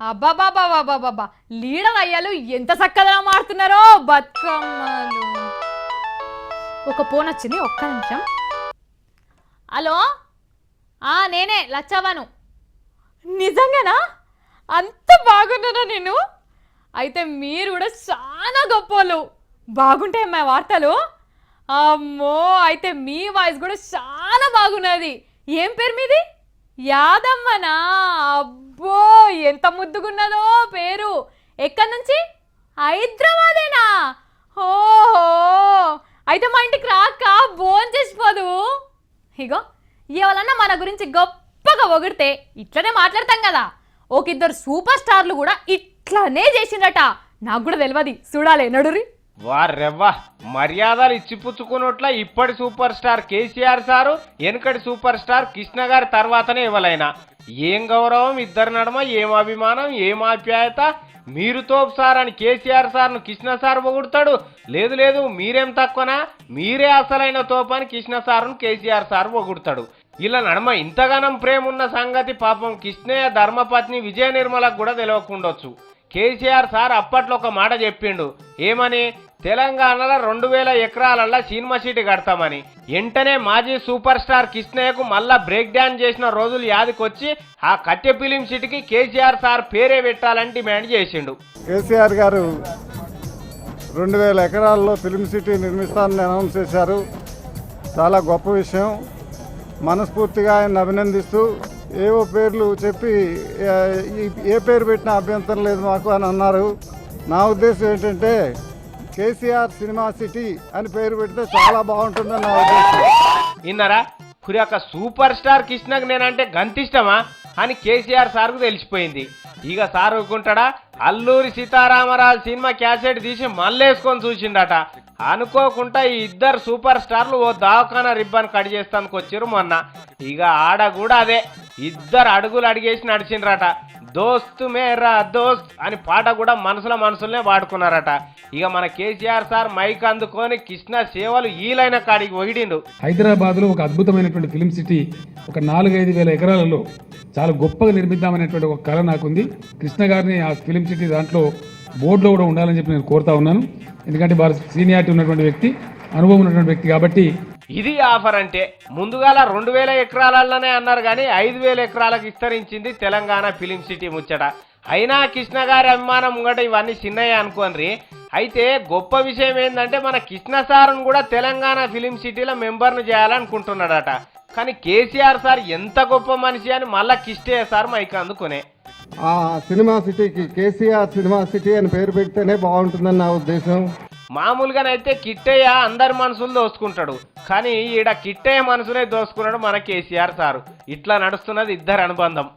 అబ్బాబాబాబాబాబా leader అయ్యాలు ఎంత చక్కగా మారుతున్నారో బతుకమ్మలు. ఒక ఫోన్ వచ్చింది, ఒక్క నిమిషం. హలో, నేనే లచ్చవ్వను. నిజంగానా? అంత బాగున్నానా నేను? అయితే మీరు కూడా చాలా గొప్పలు. బాగుంటాయి మా వార్తలు. అమ్మో, అయితే మీ వాయిస్ కూడా చాలా బాగున్నది. ఏం పేరు మీది? యాదమ్మనా? అబ్బో, ఎంత ముద్దుగున్నదో పేరు. ఎక్కడి నుంచి? హైదరాబాదేనా? ఓహో, అయితే మా ఇంటికి రాక భోజనం చేసిపోదు. ఇగో ఎవరన్నా మన గురించి గొప్పగా పొగిడితే ఇట్లనే మాట్లాడతాం కదా. ఒక ఇద్దరు సూపర్ స్టార్లు కూడా ఇట్లానే చేసిండట. నాకు కూడా తెలియదు, చూడాలి నడురి. వారెవ్వా, మర్యాదలు ఇచ్చిపుచ్చుకున్నట్ల ఇప్పటి సూపర్ స్టార్ కేసీఆర్ సారు, వెనుకటి సూపర్ స్టార్ కృష్ణ గారి తర్వాతనే ఎవరైనా. ఏం గౌరవం ఇద్దరి నడమ, ఏం అభిమానం, ఏం ఆప్యాయత. మీరు తోపు సార్ అని కేసీఆర్ సార్ను కృష్ణ సార్ పొగుడతాడు. లేదు లేదు, మీరేం తక్కువనా, మీరే అసలైన తోపు అని కృష్ణ సార్ను కేసీఆర్ సార్ పొగుడతాడు. ఇలా నడమ ఇంతగానం ప్రేమ ఉన్న సంగతి పాపం కృష్ణయ్య ధర్మపత్ని విజయ నిర్మలకు కూడా తెలియకుండొచ్చు. కేసీఆర్ సార్ అప్పట్లో ఒక మాట చెప్పిండు. ఏమని? తెలంగాణలో 2000 ఎకరాలల్లా సినిమా సిటీ కడతామని. వెంటనే మాజీ సూపర్ స్టార్ కృష్ణయ్యకు మళ్ళా బ్రేక్ డాన్స్ చేసిన రోజులు యాదికొచ్చి ఆ కట్టె ఫిలిం సిటీకి కేసీఆర్ సార్ పేరే పెట్టాలని డిమాండ్ చేసిండు. కేసీఆర్ గారు 2000 ఎకరాల్లో ఫిలిం సిటీ నిర్మిస్తానని అనౌన్స్ చేశారు. చాలా గొప్ప విషయం. మనస్ఫూర్తిగా ఆయన అభినందిస్తూ ఏవో పేర్లు చెప్పి ఏ పేరు పెట్టినా అభ్యంతరం లేదు మాకు అని అన్నారు. నా ఉద్దేశం ఏంటంటే కేసీఆర్ సినిమా సిటీ అని పేరు పెడితే చాలా బాగుంటుందని నా ఉద్దేశం. ఇన్నారా? ఒక సూపర్ స్టార్ కృష్ణకు నేనంటే గంతిష్టమా అని కేసీఆర్ సార్కు తెలిసిపోయింది. ఇక సార్ ఊరుకుంటాడా? అల్లూరి సీతారామరాజు సినిమా క్యాసెట్ తీసి మళ్ళేసుకొని చూసిండట. అనుకోకుండా ఈ ఇద్దరు సూపర్ స్టార్లు ఓ దవాఖానా రిబ్బన్ కట్ చేస్తానికి వచ్చారు మొన్న. ఇక ఆడ కూడా అదే, ఇద్దరు అడుగులు అడిగేసి నడిచిండ్రట. దోస్తు మేరా దోస్త్ అని పాట కూడా మనసులనే వాడుకున్నారట. ఇక మన కేసీఆర్ సార్ మైక్ అందుకొని కృష్ణ సేవలు ఈలైన కాడికి ఒగిడిండు. హైదరాబాద్లో ఒక అద్భుతమైనటువంటి ఫిలిం సిటీ ఒక 4-5 వేల ఎకరాలలో చాలా గొప్పగా నిర్మిద్దామనేటువంటి ఒక కళ నాకుంది. కృష్ణ గారిని ఆ ఫిలిం సిటీ దాంట్లో బోర్డులో కూడా ఉండాలని చెప్పి నేను కోరుతా ఉన్నాను. ఎందుకంటే వారు సీనియారిటీ ఉన్నటువంటి వ్యక్తి, అనుభవం ఉన్నటువంటి వ్యక్తి కాబట్టి. ఇది ఆఫర్ అంటే ముందుగాల 2000 ఎకరాలలోనే అన్నారు కానీ 5000 ఎకరాలకు విస్తరించింది తెలంగాణ ఫిలిం సిటీ ముచ్చట. అయినా కృష్ణ గారి అభిమానం ముంగట ఇవన్నీ చిన్నయ్య అనుకోండి. అయితే గొప్ప విషయం ఏంటంటే మన కృష్ణ సార్ను కూడా తెలంగాణ ఫిలిం సిటీలో మెంబర్ను చేయాలనుకుంటున్నాడట. కానీ కేసీఆర్ సార్ ఎంత గొప్ప మనిషి అని మళ్ళా కిష్టయ్య సార్ మైక్ అందుకునే ఆ సినిమా సిటీకి కేసీఆర్ సినిమా సిటీ అని పేరు పెడితేనే బాగుంటుందని నా ఉద్దేశం. మామూలుగానైతే కిట్టయ్య అందరి మనసులు దోసుకుంటాడు, కానీ ఈడ కిట్టయ్య మనసునే దోసుకున్నాడు మన కేసీఆర్ సారు. ఇట్లా నడుస్తున్నది ఇద్దరు అనుబంధం.